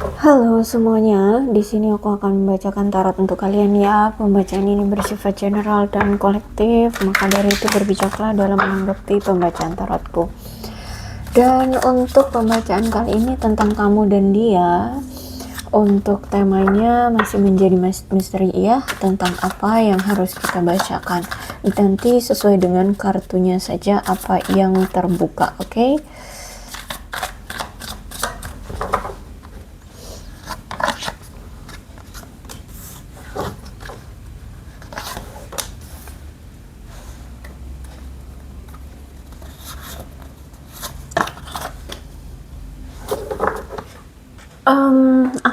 Halo semuanya, di sini aku akan membacakan tarot untuk kalian ya. Pembacaan ini bersifat general dan kolektif, maka dari itu berbijaklah dalam menanggapi pembacaan tarotku. Dan untuk pembacaan kali ini tentang kamu dan dia, untuk temanya masih menjadi misteri ya, tentang apa yang harus kita bacakan. Nanti sesuai dengan kartunya saja apa yang terbuka, oke?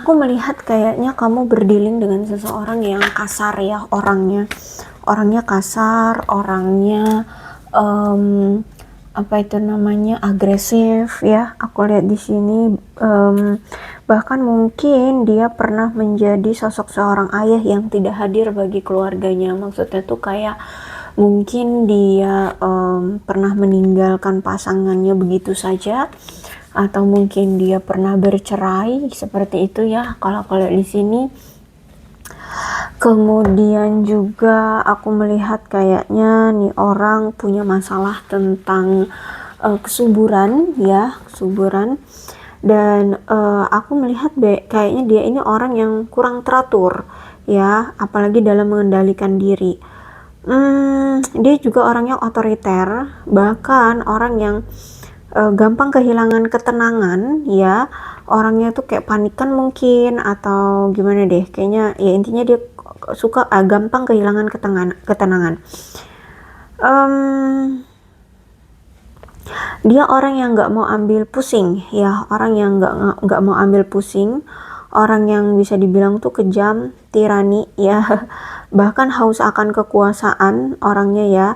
Aku melihat kayaknya kamu berdealing dengan seseorang yang kasar ya orangnya. Orangnya kasar, orangnya apa itu namanya agresif ya. Aku lihat di sini bahkan mungkin dia pernah menjadi sosok seorang ayah yang tidak hadir bagi keluarganya. Maksudnya tuh kayak mungkin dia pernah meninggalkan pasangannya begitu saja, atau mungkin dia pernah bercerai seperti itu ya kalau di sini. Kemudian juga aku melihat kayaknya nih orang punya masalah tentang kesuburan ya, kesuburan. Dan aku melihat kayaknya dia ini orang yang kurang teratur ya, apalagi dalam mengendalikan diri. Dia juga orangnya otoriter, bahkan orang yang gampang kehilangan ketenangan ya. Orangnya tuh kayak panikan mungkin atau gimana deh, kayaknya ya intinya dia suka gampang kehilangan ketenangan. Dia orang yang nggak mau ambil pusing ya, orang yang nggak mau ambil pusing, orang yang bisa dibilang tuh kejam, tirani ya, bahkan haus akan kekuasaan orangnya ya.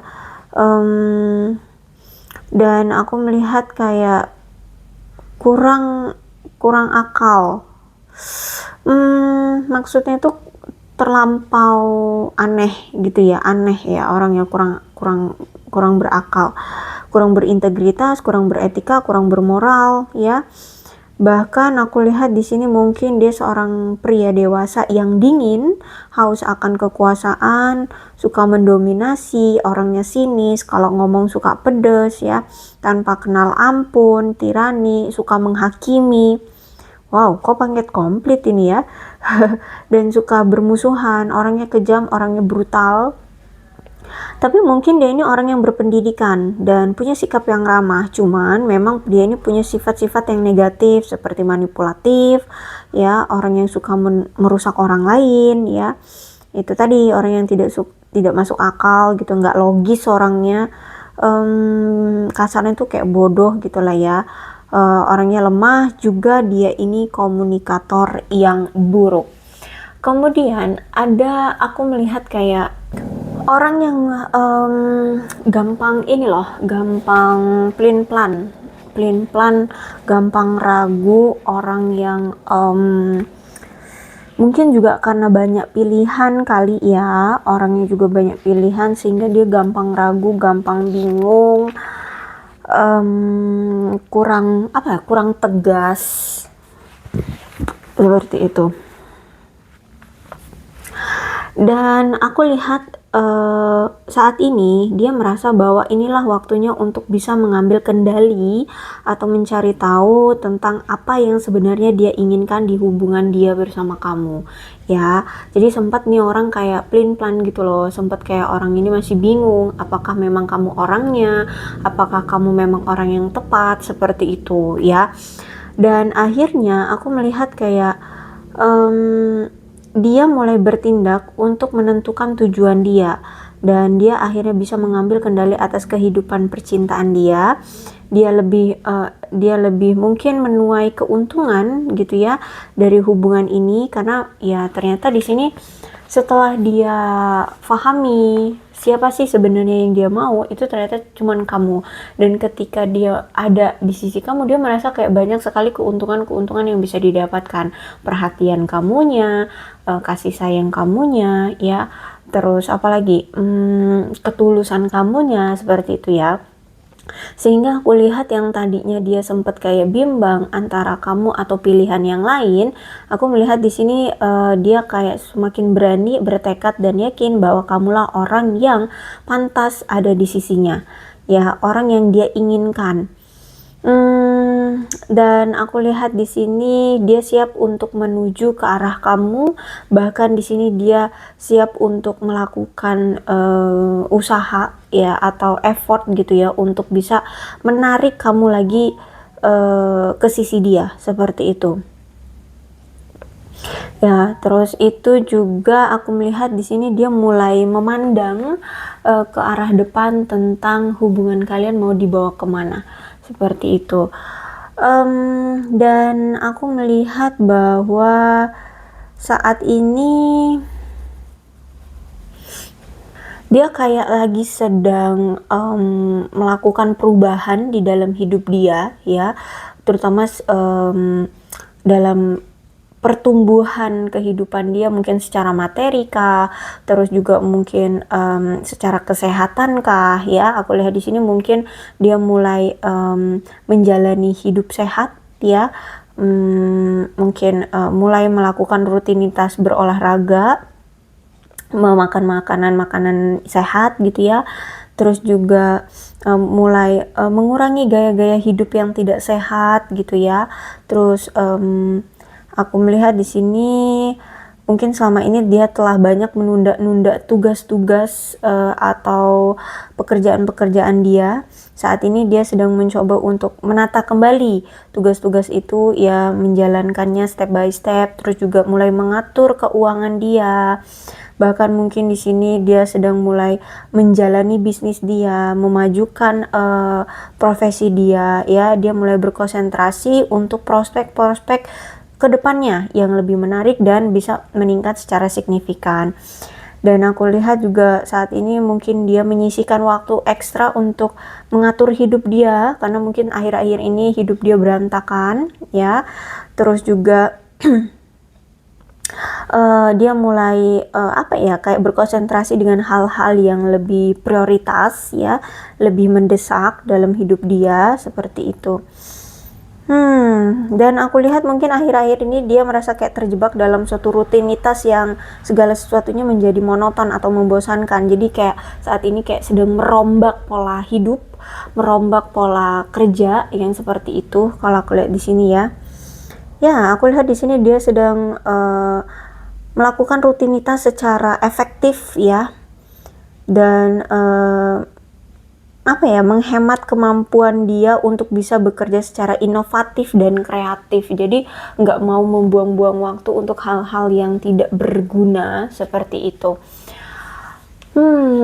Dan aku melihat kayak kurang akal. Maksudnya tuh terlampau aneh gitu ya, aneh ya, orangnya kurang berakal, kurang berintegritas, kurang beretika, kurang bermoral ya. Bahkan aku lihat di sini mungkin dia seorang pria dewasa yang dingin, haus akan kekuasaan, suka mendominasi, orangnya sinis, kalau ngomong suka pedes ya, tanpa kenal ampun, tirani, suka menghakimi. Wow, kok paket komplit ini ya. Dan suka bermusuhan, orangnya kejam, orangnya brutal. Tapi mungkin dia ini orang yang berpendidikan dan punya sikap yang ramah, cuman memang dia ini punya sifat-sifat yang negatif seperti manipulatif ya, orang yang suka merusak orang lain ya. Itu tadi orang yang tidak masuk akal gitu, nggak logis orangnya. Kasarnya tuh kayak bodoh gitulah ya. Orangnya lemah, juga dia ini komunikator yang buruk. Kemudian aku melihat kayak orang yang gampang ini loh, gampang pelin-pelan, gampang ragu, orang yang mungkin juga karena banyak pilihan kali ya, orangnya juga banyak pilihan sehingga dia gampang ragu, gampang bingung, kurang tegas seperti itu. Dan aku lihat saat ini dia merasa bahwa inilah waktunya untuk bisa mengambil kendali atau mencari tahu tentang apa yang sebenarnya dia inginkan di hubungan dia bersama kamu ya. Jadi sempat nih orang kayak pelin-pelan gitu loh, sempat kayak orang ini masih bingung apakah memang kamu orangnya, apakah kamu memang orang yang tepat, seperti itu ya. Dan akhirnya aku melihat kayak dia mulai bertindak untuk menentukan tujuan dia, dan dia akhirnya bisa mengambil kendali atas kehidupan percintaan dia. Dia lebih mungkin menuai keuntungan gitu ya dari hubungan ini, karena ya ternyata di sini setelah dia pahami siapa sih sebenarnya yang dia mau, itu ternyata cuman kamu. Dan ketika dia ada di sisi kamu, dia merasa kayak banyak sekali keuntungan yang bisa didapatkan. Perhatian kamunya, kasih sayang kamunya ya, terus apalagi ketulusan kamunya, seperti itu ya. Sehingga aku lihat yang tadinya dia sempat kayak bimbang antara kamu atau pilihan yang lain, aku melihat di sini dia kayak semakin berani, bertekad dan yakin bahwa kamulah orang yang pantas ada di sisinya. Ya, orang yang dia inginkan. Dan aku lihat di sini dia siap untuk menuju ke arah kamu, bahkan di sini dia siap untuk melakukan usaha ya atau effort gitu ya untuk bisa menarik kamu lagi ke sisi dia, seperti itu. Ya, terus itu juga aku melihat di sini dia mulai memandang ke arah depan tentang hubungan kalian mau dibawa kemana, seperti itu. Dan aku melihat bahwa saat ini dia kayak lagi sedang melakukan perubahan di dalam hidup dia ya, terutama dalam pertumbuhan kehidupan dia, mungkin secara materi kah, terus juga mungkin secara kesehatan kah ya. Aku lihat di sini mungkin dia mulai menjalani hidup sehat ya, mungkin mulai melakukan rutinitas berolahraga, memakan makanan sehat gitu ya. Terus juga mulai mengurangi gaya-gaya hidup yang tidak sehat gitu ya. Terus aku melihat di sini mungkin selama ini dia telah banyak menunda-nunda tugas-tugas atau pekerjaan-pekerjaan dia. Saat ini dia sedang mencoba untuk menata kembali tugas-tugas itu ya, menjalankannya step by step, terus juga mulai mengatur keuangan dia. Bahkan mungkin di sini dia sedang mulai menjalani bisnis dia, memajukan profesi dia ya. Dia mulai berkonsentrasi untuk prospek-prospek kedepannya yang lebih menarik dan bisa meningkat secara signifikan. Dan aku lihat juga saat ini mungkin dia menyisihkan waktu ekstra untuk mengatur hidup dia, karena mungkin akhir-akhir ini hidup dia berantakan ya. Terus juga dia mulai kayak berkonsentrasi dengan hal-hal yang lebih prioritas ya, lebih mendesak dalam hidup dia, seperti itu. Dan aku lihat mungkin akhir-akhir ini dia merasa kayak terjebak dalam suatu rutinitas yang segala sesuatunya menjadi monoton atau membosankan. Jadi kayak saat ini kayak sedang merombak pola hidup, merombak pola kerja yang seperti itu. Kalau aku lihat di sini ya. Ya, aku lihat di sini dia sedang melakukan rutinitas secara efektif ya. Dan menghemat kemampuan dia untuk bisa bekerja secara inovatif dan kreatif. Jadi nggak mau membuang-buang waktu untuk hal-hal yang tidak berguna seperti itu.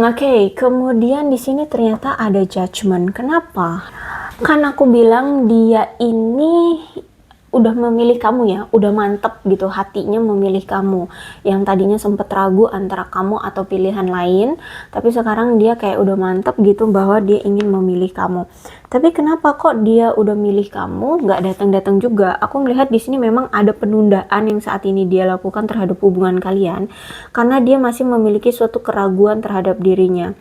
Oke. Kemudian di sini ternyata ada judgment. Kenapa? Kan aku bilang dia ini udah memilih kamu ya, udah mantep gitu hatinya memilih kamu. Yang tadinya sempet ragu antara kamu atau pilihan lain, tapi sekarang dia kayak udah mantep gitu bahwa dia ingin memilih kamu. Tapi kenapa kok dia udah milih kamu nggak datang-datang juga? Aku melihat di sini memang ada penundaan yang saat ini dia lakukan terhadap hubungan kalian, karena dia masih memiliki suatu keraguan terhadap dirinya.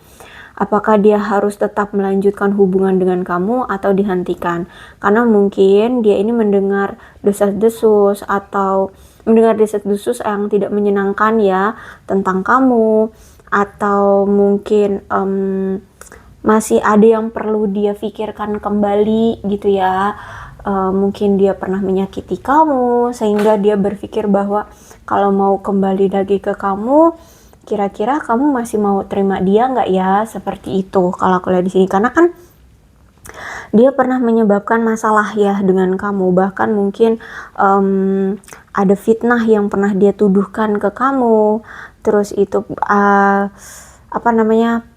Apakah dia harus tetap melanjutkan hubungan dengan kamu atau dihentikan? Karena mungkin dia ini mendengar desas-desus atau mendengar desas-desus yang tidak menyenangkan ya tentang kamu, atau mungkin masih ada yang perlu dia pikirkan kembali gitu ya. Mungkin dia pernah menyakiti kamu sehingga dia berpikir bahwa kalau mau kembali lagi ke kamu, kira-kira kamu masih mau terima dia nggak ya, seperti itu kalau aku lihat di sini. Karena kan dia pernah menyebabkan masalah ya dengan kamu, bahkan mungkin ada fitnah yang pernah dia tuduhkan ke kamu. Terus itu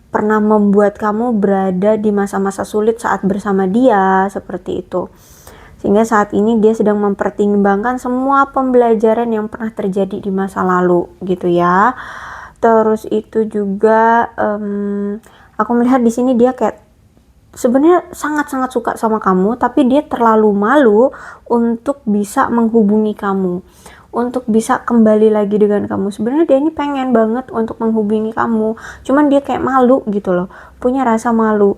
pernah membuat kamu berada di masa-masa sulit saat bersama dia, seperti itu. Sehingga saat ini dia sedang mempertimbangkan semua pembelajaran yang pernah terjadi di masa lalu gitu ya. Terus itu juga aku melihat di sini dia kayak sebenarnya sangat-sangat suka sama kamu, tapi dia terlalu malu untuk bisa menghubungi kamu, untuk bisa kembali lagi dengan kamu. Sebenarnya dia ini pengen banget untuk menghubungi kamu, cuman dia kayak malu gitu loh, punya rasa malu.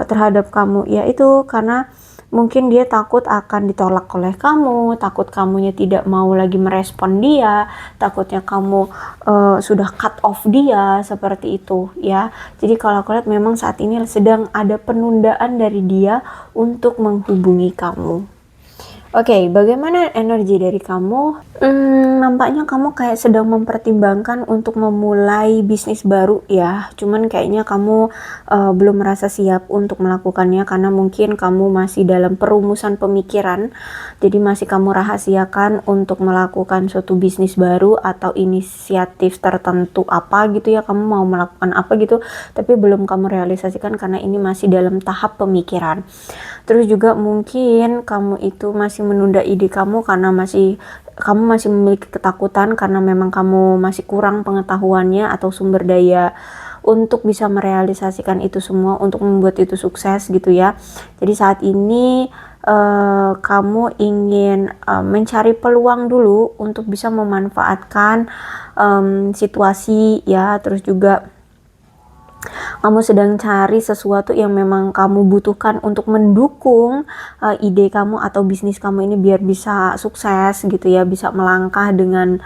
terhadap kamu, yaitu karena mungkin dia takut akan ditolak oleh kamu, takut kamunya tidak mau lagi merespon dia, takutnya kamu sudah cut off dia, seperti itu ya. Jadi kalau aku lihat memang saat ini sedang ada penundaan dari dia untuk menghubungi kamu. Oke, bagaimana energi dari kamu? Nampaknya kamu kayak sedang mempertimbangkan untuk memulai bisnis baru ya. Cuman kayaknya kamu belum merasa siap untuk melakukannya karena mungkin kamu masih dalam perumusan pemikiran. Jadi masih kamu rahasiakan untuk melakukan suatu bisnis baru atau inisiatif tertentu apa gitu ya. Kamu mau melakukan apa gitu, tapi belum kamu realisasikan karena ini masih dalam tahap pemikiran. Terus juga mungkin kamu itu masih menunda ide kamu karena kamu masih memiliki ketakutan karena memang kamu masih kurang pengetahuannya atau sumber daya untuk bisa merealisasikan itu semua, untuk membuat itu sukses gitu ya. Jadi saat ini kamu ingin mencari peluang dulu untuk bisa memanfaatkan situasi ya. Terus juga kamu sedang cari sesuatu yang memang kamu butuhkan untuk mendukung ide kamu atau bisnis kamu ini biar bisa sukses gitu ya, bisa melangkah dengan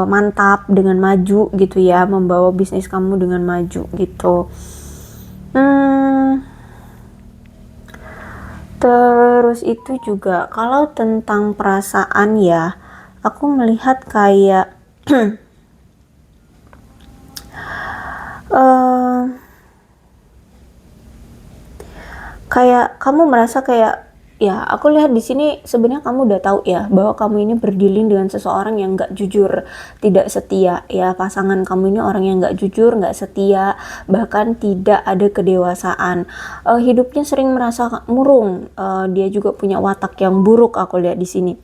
mantap, dengan maju gitu ya, membawa bisnis kamu dengan maju gitu. Terus itu juga kalau tentang perasaan ya, aku melihat kayak kayak kamu merasa kayak ya, aku lihat di sini sebenarnya kamu udah tahu ya bahwa kamu ini berdealing dengan seseorang yang nggak jujur, tidak setia ya. Pasangan kamu ini orang yang nggak jujur, nggak setia, bahkan tidak ada kedewasaan. Hidupnya sering merasa murung. Dia juga punya watak yang buruk, aku lihat di sini.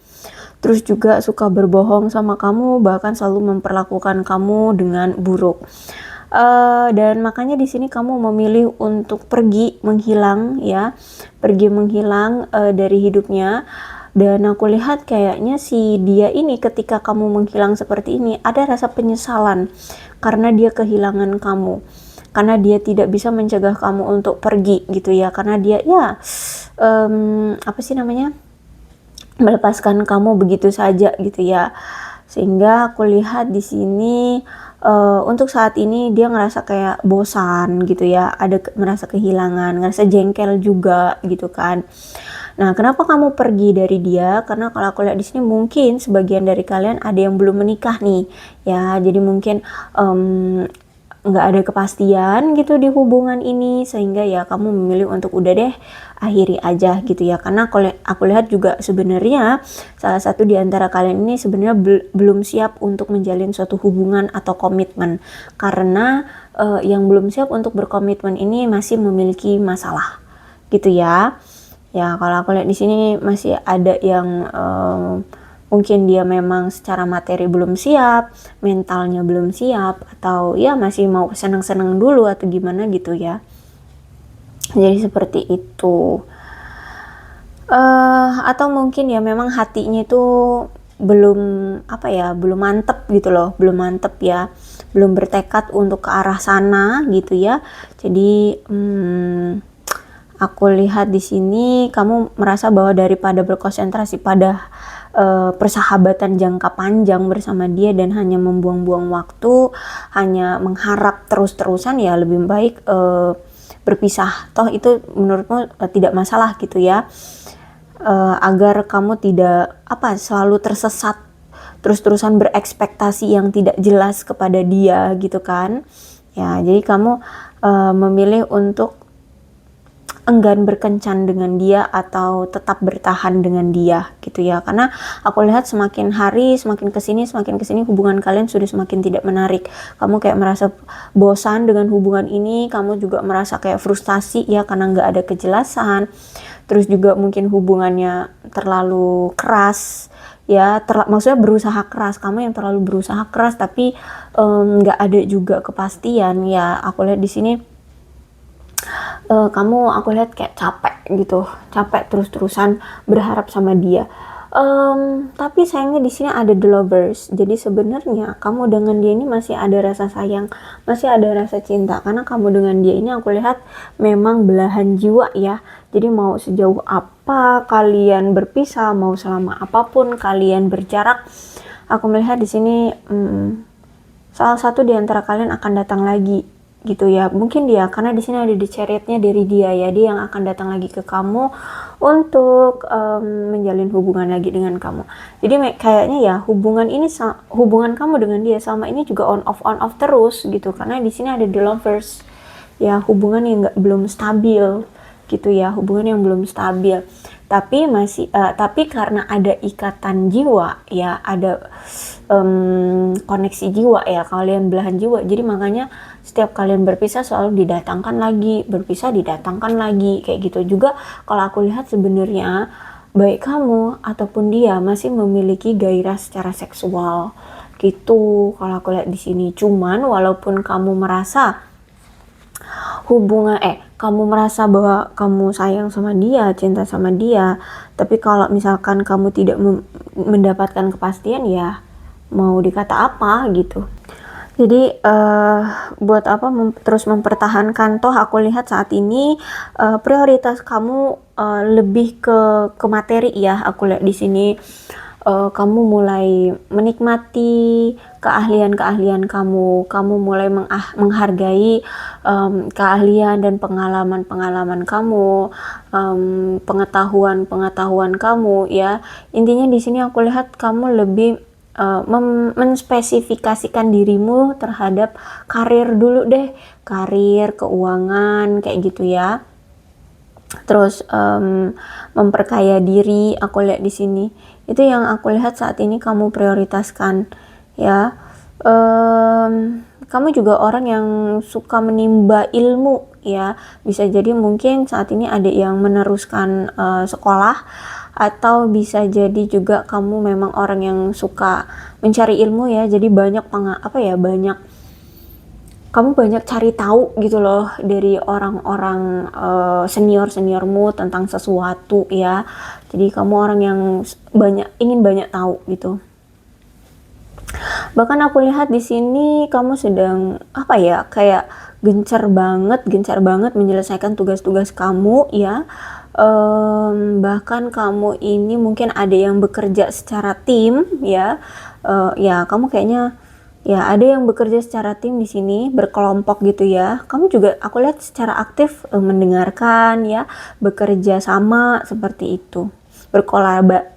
Terus juga suka berbohong sama kamu, bahkan selalu memperlakukan kamu dengan buruk. Dan makanya di sini kamu memilih untuk pergi menghilang ya, pergi menghilang dari hidupnya. Dan aku lihat kayaknya si dia ini ketika kamu menghilang seperti ini ada rasa penyesalan karena dia kehilangan kamu, karena dia tidak bisa mencegah kamu untuk pergi gitu ya, karena dia ya apa sih namanya, melepaskan kamu begitu saja gitu ya. Sehingga aku lihat di sini untuk saat ini dia ngerasa kayak bosan gitu ya, merasa kehilangan, ngerasa jengkel juga gitu kan. Nah, kenapa kamu pergi dari dia? Karena kalau aku lihat di sini mungkin sebagian dari kalian ada yang belum menikah nih ya, jadi mungkin nggak ada kepastian gitu di hubungan ini, sehingga ya kamu memilih untuk udah deh akhiri aja gitu ya. Karena aku lihat juga sebenarnya salah satu di antara kalian ini sebenarnya belum siap untuk menjalin suatu hubungan atau komitmen, karena yang belum siap untuk berkomitmen ini masih memiliki masalah gitu ya. Ya kalau aku lihat di sini masih ada yang mungkin dia memang secara materi belum siap, mentalnya belum siap, atau ya masih mau seneng-seneng dulu atau gimana gitu ya. Jadi seperti itu. Atau mungkin ya memang hatinya itu belum belum mantep gitu loh, belum mantep ya, belum bertekad untuk ke arah sana gitu ya. Jadi aku lihat di sini kamu merasa bahwa daripada berkonsentrasi pada persahabatan jangka panjang bersama dia dan hanya membuang-buang waktu, hanya mengharap terus-terusan, ya lebih baik berpisah. Toh itu menurutmu tidak masalah gitu ya, agar kamu tidak selalu tersesat terus-terusan berekspektasi yang tidak jelas kepada dia gitu kan ya. Jadi kamu memilih untuk enggan berkencan dengan dia atau tetap bertahan dengan dia gitu ya, karena aku lihat semakin hari semakin kesini hubungan kalian sudah semakin tidak menarik. Kamu kayak merasa bosan dengan hubungan ini, kamu juga merasa kayak frustasi ya karena nggak ada kejelasan. Terus juga mungkin hubungannya terlalu keras ya, maksudnya berusaha keras, kamu yang terlalu berusaha keras tapi nggak ada juga kepastian ya. Aku lihat di sini kamu, aku lihat kayak capek gitu, capek terus-terusan berharap sama dia. Tapi sayangnya di sini ada the lovers. Jadi sebenarnya kamu dengan dia ini masih ada rasa sayang, masih ada rasa cinta. Karena kamu dengan dia ini aku lihat memang belahan jiwa ya. Jadi mau sejauh apa kalian berpisah, mau selama apapun kalian berjarak, aku melihat di sini salah satu di antara kalian akan datang lagi gitu ya. Mungkin dia, karena di sini ada di chariotnya dari dia ya, dia yang akan datang lagi ke kamu untuk menjalin hubungan lagi dengan kamu. Jadi kayaknya ya hubungan ini, hubungan kamu dengan dia selama ini juga on off terus gitu, karena di sini ada the lovers ya, hubungan yang belum stabil gitu ya, hubungan yang belum stabil. Tapi masih tapi karena ada ikatan jiwa ya, ada koneksi jiwa ya, kalian belahan jiwa, jadi makanya setiap kalian berpisah selalu didatangkan lagi, berpisah didatangkan lagi, kayak gitu. Juga kalau aku lihat sebenarnya baik kamu ataupun dia masih memiliki gairah secara seksual gitu kalau aku lihat di sini. Cuman walaupun kamu merasa kamu merasa bahwa kamu sayang sama dia, cinta sama dia, tapi kalau misalkan kamu tidak mendapatkan kepastian, ya mau dikata apa gitu. Jadi buat apa terus mempertahankan, toh aku lihat saat ini prioritas kamu lebih ke materi ya. Aku lihat di sini kamu mulai menikmati keahlian-keahlian kamu mulai menghargai keahlian dan pengalaman-pengalaman kamu, pengetahuan kamu ya. Intinya di sini aku lihat kamu lebih menspesifikasikan dirimu terhadap karir dulu deh, karir, keuangan, kayak gitu ya. Terus memperkaya diri, aku lihat di sini. Itu yang aku lihat saat ini kamu prioritaskan ya. Kamu juga orang yang suka menimba ilmu ya. Bisa jadi mungkin saat ini ada yang meneruskan sekolah, atau bisa jadi juga kamu memang orang yang suka mencari ilmu ya. Jadi banyak kamu banyak cari tahu gitu loh dari orang-orang seniormu tentang sesuatu ya. Jadi kamu orang yang ingin banyak tahu gitu. Bahkan aku lihat di sini kamu sedang kayak gencar banget menyelesaikan tugas-tugas kamu ya. Bahkan kamu ini mungkin ada yang bekerja secara tim ya. Ya kamu kayaknya ya ada yang bekerja secara tim di sini, berkelompok gitu ya. Kamu juga aku lihat secara aktif mendengarkan ya, bekerja sama seperti itu,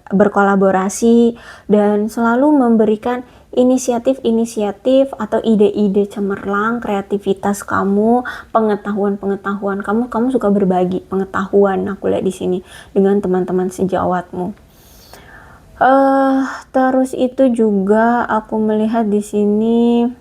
berkolaborasi dan selalu memberikan inisiatif atau ide-ide cemerlang, kreativitas kamu, pengetahuan kamu suka berbagi pengetahuan, aku lihat di sini, dengan teman-teman sejawatmu. Terus itu juga aku melihat di sini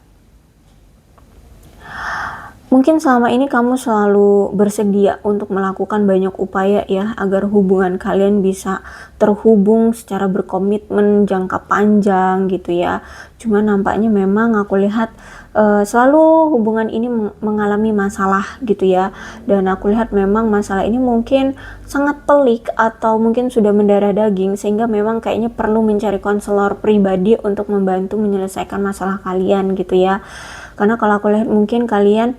mungkin selama ini kamu selalu bersedia untuk melakukan banyak upaya ya, agar hubungan kalian bisa terhubung secara berkomitmen jangka panjang gitu ya. Cuma nampaknya memang aku lihat selalu hubungan ini mengalami masalah gitu ya. Dan aku lihat memang masalah ini mungkin sangat pelik atau mungkin sudah mendarah daging, sehingga memang kayaknya perlu mencari konselor pribadi untuk membantu menyelesaikan masalah kalian gitu ya. Karena kalau aku lihat mungkin kalian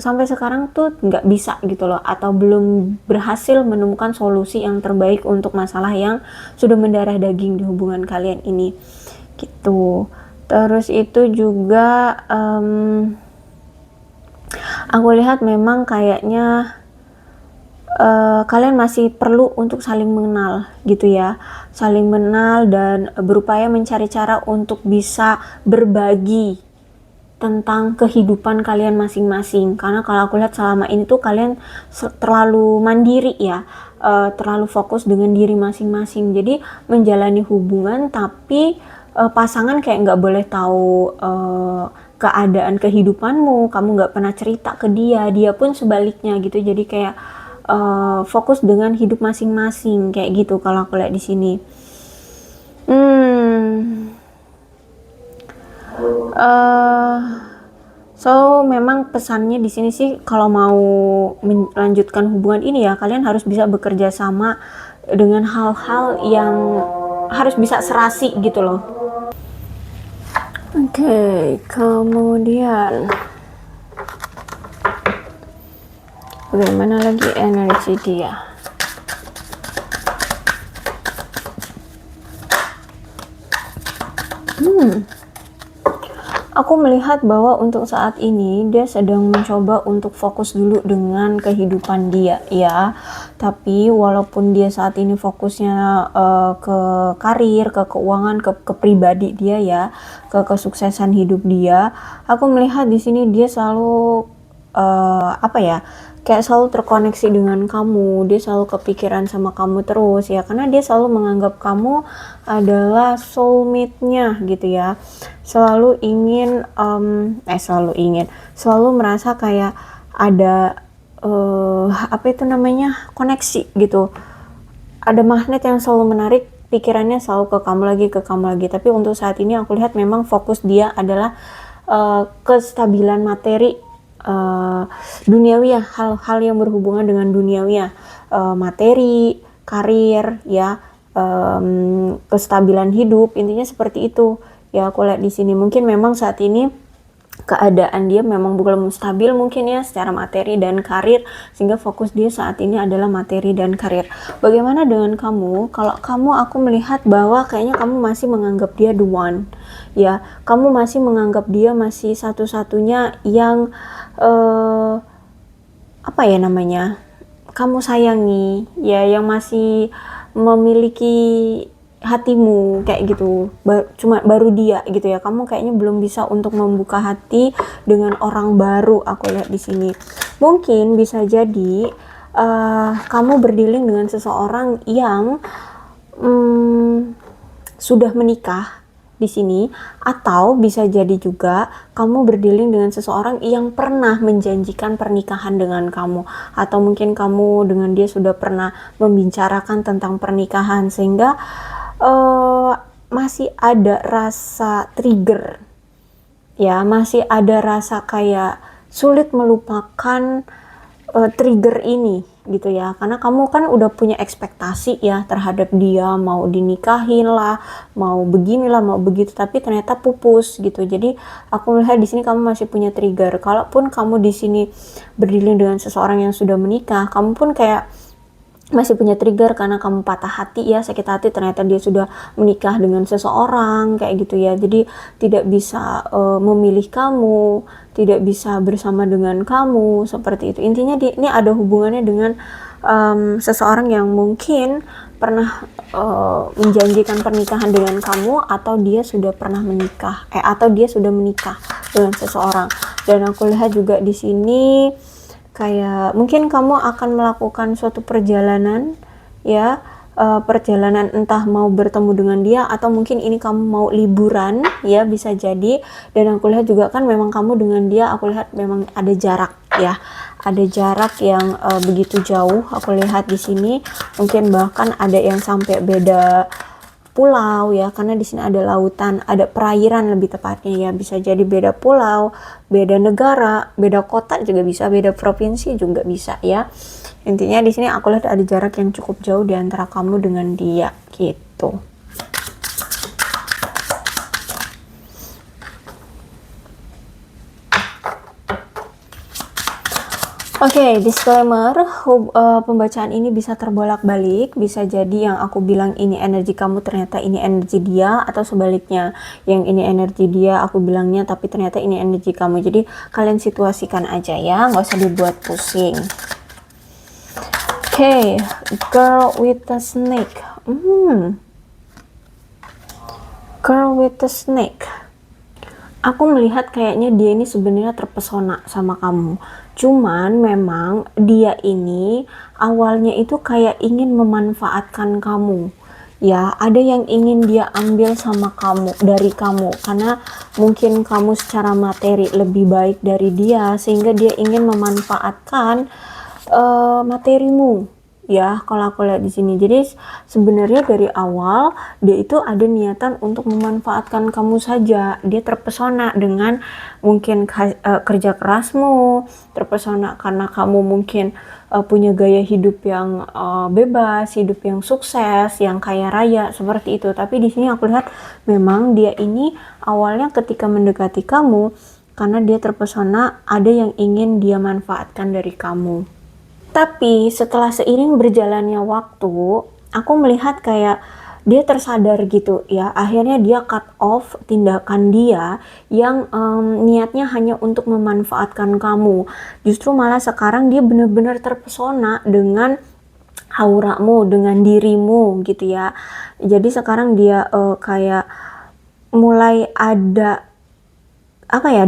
sampai sekarang tuh nggak bisa gitu loh, atau belum berhasil menemukan solusi yang terbaik untuk masalah yang sudah mendarah daging di hubungan kalian ini gitu. Terus itu juga aku lihat memang kayaknya kalian masih perlu untuk saling mengenal gitu ya, saling mengenal dan berupaya mencari cara untuk bisa berbagi tentang kehidupan kalian masing-masing. Karena kalau aku lihat selama ini tuh kalian terlalu mandiri ya, terlalu fokus dengan diri masing-masing. Jadi menjalani hubungan tapi pasangan kayak nggak boleh tahu keadaan kehidupanmu, kamu nggak pernah cerita ke dia pun sebaliknya gitu. Jadi kayak fokus dengan hidup masing-masing kayak gitu kalau aku lihat di sini. So memang pesannya di sini sih, kalau mau melanjutkan hubungan ini ya kalian harus bisa bekerja sama dengan hal-hal yang harus bisa serasi gitu loh. Oke, kemudian bagaimana lagi energi dia? Aku melihat bahwa untuk saat ini dia sedang mencoba untuk fokus dulu dengan kehidupan dia ya. Tapi walaupun dia saat ini fokusnya ke karir, ke keuangan, ke pribadi dia ya, ke kesuksesan hidup dia, aku melihat di sini dia selalu kayak selalu terkoneksi dengan kamu, dia selalu kepikiran sama kamu terus ya, karena dia selalu menganggap kamu adalah soulmate-nya gitu ya, selalu merasa kayak ada koneksi gitu, ada magnet yang selalu menarik pikirannya selalu ke kamu lagi. Tapi untuk saat ini aku lihat memang fokus dia adalah kestabilan materi, duniawi ya, hal-hal yang berhubungan dengan duniawi ya, materi, karir ya, kestabilan hidup, intinya seperti itu ya. Aku lihat di sini mungkin memang saat ini keadaan dia memang belum stabil mungkin ya secara materi dan karir, sehingga fokus dia saat ini adalah materi dan karir. Bagaimana dengan kamu? Kalau kamu, aku melihat bahwa kayaknya kamu masih menganggap dia the one ya, kamu masih menganggap dia masih satu-satunya yang kamu sayangi ya, yang masih memiliki hatimu kayak gitu. Baru dia gitu ya, kamu kayaknya belum bisa untuk membuka hati dengan orang baru. Aku lihat di sini mungkin bisa jadi kamu berdealing dengan seseorang yang sudah menikah di sini, atau bisa jadi juga kamu berdealing dengan seseorang yang pernah menjanjikan pernikahan dengan kamu, atau mungkin kamu dengan dia sudah pernah membicarakan tentang pernikahan, sehingga masih ada rasa trigger ya, masih ada rasa kayak sulit melupakan trigger ini gitu ya, karena kamu kan udah punya ekspektasi ya terhadap dia, mau dinikahin lah, mau beginilah, mau begitu, tapi ternyata pupus gitu. Jadi aku melihat di sini kamu masih punya trigger. Kalaupun kamu di sini berdealing dengan seseorang yang sudah menikah, kamu pun kayak masih punya trigger karena kamu patah hati ya, sakit hati, ternyata dia sudah menikah dengan seseorang kayak gitu ya. Jadi tidak bisa memilih kamu, tidak bisa bersama dengan kamu, seperti itu. Intinya ini ada hubungannya dengan seseorang yang mungkin pernah menjanjikan pernikahan dengan kamu, atau dia sudah pernah menikah atau dia sudah menikah dengan seseorang. Dan aku lihat juga di sini kayak mungkin kamu akan melakukan suatu perjalanan ya, perjalanan entah mau bertemu dengan dia, atau mungkin ini kamu mau liburan ya, bisa jadi. Dan aku lihat juga kan memang kamu dengan dia, aku lihat memang ada jarak ya, ada jarak yang begitu jauh. Aku lihat di sini mungkin bahkan ada yang sampai beda pulau ya, karena di sini ada lautan, ada perairan lebih tepatnya ya, bisa jadi beda pulau, beda negara, beda kota juga bisa, beda provinsi juga bisa ya. Intinya di sini aku lihat ada jarak yang cukup jauh di antara kamu dengan dia gitu. Oke, disclaimer, pembacaan ini bisa terbolak-balik, bisa jadi yang aku bilang ini energi kamu, ternyata ini energi dia, atau sebaliknya, yang ini energi dia, aku bilangnya tapi ternyata ini energi kamu. Jadi kalian situasikan aja ya, nggak usah dibuat pusing. Oke, girl with a snake. Girl with a snake. Aku melihat kayaknya dia ini sebenarnya terpesona sama kamu. Cuman memang dia ini awalnya itu kayak ingin memanfaatkan kamu. Ya, ada yang ingin dia ambil sama kamu, dari kamu, karena mungkin kamu secara materi lebih baik dari dia, sehingga dia ingin memanfaatkan materimu ya kalau aku lihat di sini. Jadi sebenarnya dari awal dia itu ada niatan untuk memanfaatkan kamu saja. Dia terpesona dengan mungkin kerja kerasmu, terpesona karena kamu mungkin punya gaya hidup yang bebas, hidup yang sukses, yang kaya raya seperti itu. Tapi di sini aku lihat memang dia ini awalnya ketika mendekati kamu karena dia terpesona ada yang ingin dia manfaatkan dari kamu. Tapi setelah seiring berjalannya waktu, aku melihat kayak dia tersadar gitu ya. Akhirnya dia cut off tindakan dia yang niatnya hanya untuk memanfaatkan kamu. Justru malah sekarang dia benar-benar terpesona dengan auramu, dengan dirimu gitu ya. Jadi sekarang dia kayak mulai ada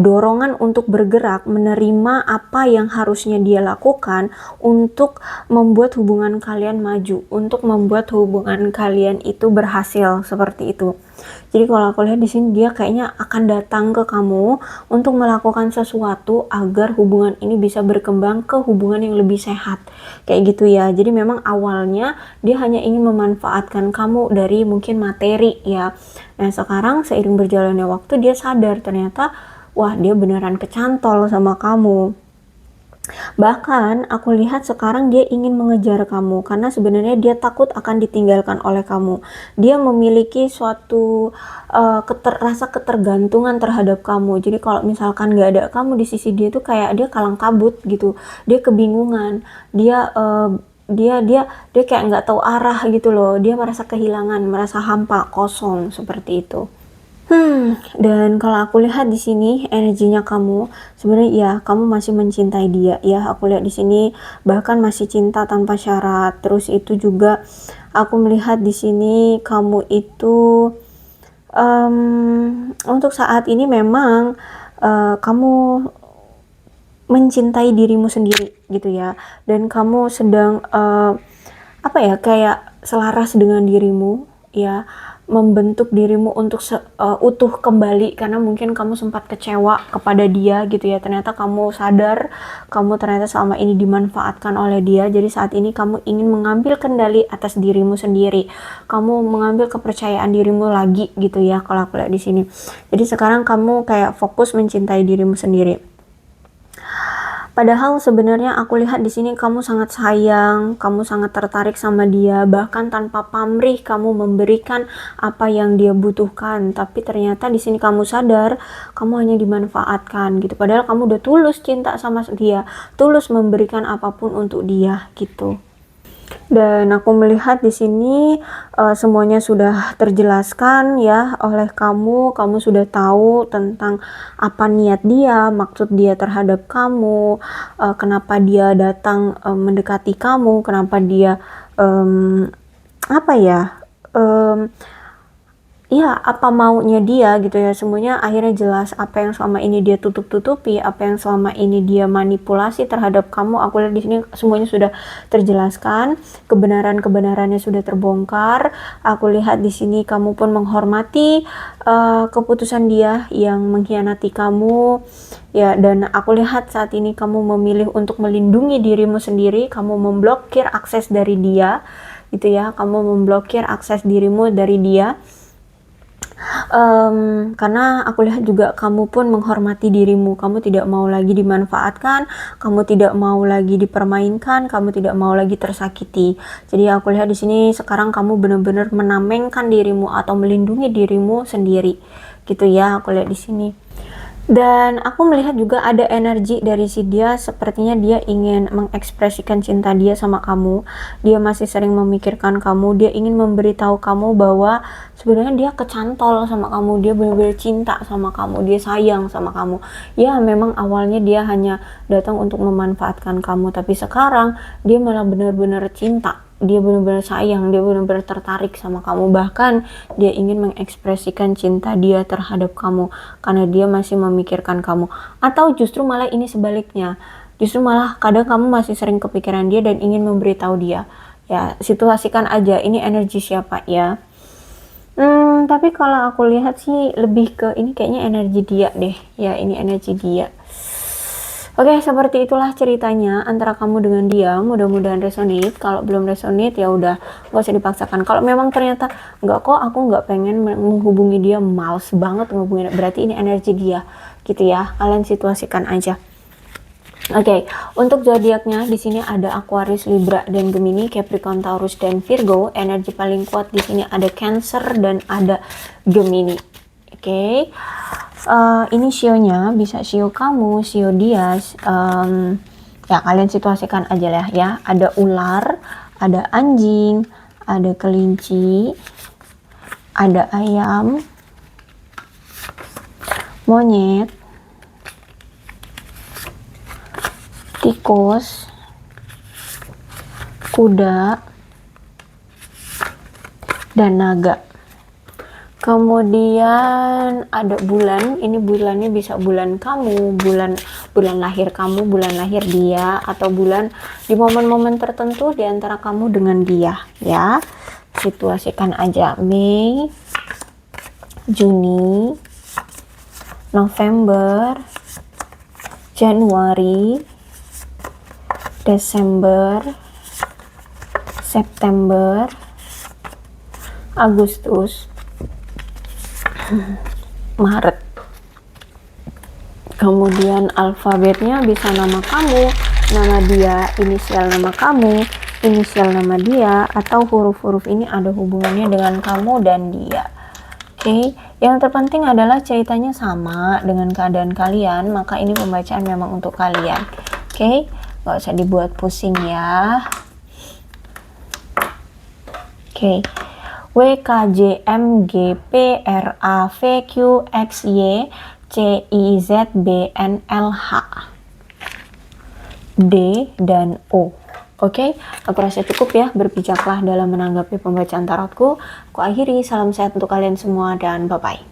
dorongan untuk bergerak, menerima apa yang harusnya dia lakukan untuk membuat hubungan kalian maju, untuk membuat hubungan kalian itu berhasil seperti itu. Jadi kalau aku lihat di sini dia kayaknya akan datang ke kamu untuk melakukan sesuatu agar hubungan ini bisa berkembang ke hubungan yang lebih sehat. Kayak gitu ya. Jadi memang awalnya dia hanya ingin memanfaatkan kamu dari mungkin materi ya. Nah, sekarang seiring berjalannya waktu dia sadar ternyata wah dia beneran kecantol sama kamu. Bahkan aku lihat sekarang dia ingin mengejar kamu karena sebenarnya dia takut akan ditinggalkan oleh kamu. Dia memiliki suatu rasa ketergantungan terhadap kamu. Jadi kalau misalkan gak ada kamu di sisi dia tuh kayak dia kalang kabut gitu. Dia kebingungan. Dia kayak nggak tahu arah gitu loh. Dia merasa kehilangan, merasa hampa, kosong seperti itu. Dan kalau aku lihat di sini energinya kamu sebenarnya ya kamu masih mencintai dia ya. Aku lihat di sini bahkan masih cinta tanpa syarat. Terus itu juga aku melihat di sini kamu itu untuk saat ini memang kamu mencintai dirimu sendiri gitu ya. Dan kamu sedang kayak selaras dengan dirimu ya, membentuk dirimu untuk utuh kembali karena mungkin kamu sempat kecewa kepada dia gitu ya. Ternyata kamu sadar kamu ternyata selama ini dimanfaatkan oleh dia. Jadi saat ini kamu ingin mengambil kendali atas dirimu sendiri. Kamu mengambil kepercayaan dirimu lagi gitu ya kalau aku lihat di sini. Jadi sekarang kamu kayak fokus mencintai dirimu sendiri. Padahal sebenarnya aku lihat di sini kamu sangat sayang, kamu sangat tertarik sama dia, bahkan tanpa pamrih kamu memberikan apa yang dia butuhkan. Tapi ternyata di sini kamu sadar kamu hanya dimanfaatkan gitu. Padahal kamu udah tulus cinta sama dia, tulus memberikan apapun untuk dia gitu. Dan aku melihat di sini semuanya sudah terjelaskan ya oleh kamu. Kamu sudah tahu tentang apa niat dia, maksud dia terhadap kamu, kenapa dia datang mendekati kamu, kenapa dia apa maunya dia gitu ya. Semuanya akhirnya jelas. Apa yang selama ini dia tutup-tutupi, apa yang selama ini dia manipulasi terhadap kamu, aku lihat di sini semuanya sudah terjelaskan, kebenarannya sudah terbongkar. Aku lihat di sini kamu pun menghormati keputusan dia yang mengkhianati kamu ya. Dan aku lihat saat ini kamu memilih untuk melindungi dirimu sendiri. Kamu memblokir akses dari dia gitu ya. Kamu memblokir akses dirimu dari dia. Karena aku lihat juga kamu pun menghormati dirimu. Kamu tidak mau lagi dimanfaatkan, kamu tidak mau lagi dipermainkan, kamu tidak mau lagi tersakiti. Jadi aku lihat di sini sekarang kamu benar-benar menamengkan dirimu atau melindungi dirimu sendiri gitu ya. Aku lihat di sini. Dan aku melihat juga ada energi dari si dia, sepertinya dia ingin mengekspresikan cinta dia sama kamu. Dia masih sering memikirkan kamu, dia ingin memberitahu kamu bahwa sebenarnya dia kecantol sama kamu, dia benar-benar cinta sama kamu, dia sayang sama kamu. Ya memang awalnya dia hanya datang untuk memanfaatkan kamu, tapi sekarang dia malah benar-benar cinta. Dia benar-benar sayang, dia benar-benar tertarik sama kamu. Bahkan dia ingin mengekspresikan cinta dia terhadap kamu karena dia masih memikirkan kamu. Atau justru malah ini sebaliknya, justru malah kadang kamu masih sering kepikiran dia dan ingin memberitahu dia. Ya situasikan aja ini energi siapa ya. Tapi kalau aku lihat sih lebih ke ini kayaknya energi dia deh ya. Ini energi dia. Oke, seperti itulah ceritanya antara kamu dengan dia. Mudah-mudahan resonate. Kalau belum resonate ya udah gak usah dipaksakan. Kalau memang ternyata nggak kok, aku nggak pengen menghubungi dia, males banget menghubungi, berarti ini energi dia gitu ya. Kalian situasikan aja. Oke, untuk zodiaknya di sini ada Aquarius, Libra, dan Gemini, Capricorn, Taurus, dan Virgo. Energi paling kuat di sini ada Cancer dan ada Gemini. Oke. Ini sionya bisa sio kamu, sio dia, ya kalian situasikan aja lah ya. Ada ular, ada anjing, ada kelinci, ada ayam, monyet, tikus, kuda, dan naga. Kemudian ada bulan, ini bulannya bisa bulan kamu, bulan lahir kamu, bulan lahir dia, atau bulan di momen-momen tertentu di antara kamu dengan dia ya. Situasikan aja. Mei, Juni, November, Januari, Desember, September, Agustus, Maret. Kemudian alfabetnya bisa nama kamu, nama dia, inisial nama kamu, inisial nama dia, atau huruf-huruf ini ada hubungannya dengan kamu dan dia. Oke, yang terpenting adalah ceritanya sama dengan keadaan kalian, maka ini pembacaan memang untuk kalian. Oke, gak usah dibuat pusing ya. Oke. W, K, J, M, G, P, R, A, V, Q, X, Y, C, I, Z, B, N, L, H, D, dan O. Oke, aku rasa cukup ya, berbijaklah dalam menanggapi pembacaan tarotku. Aku akhiri, salam sehat untuk kalian semua dan bye-bye.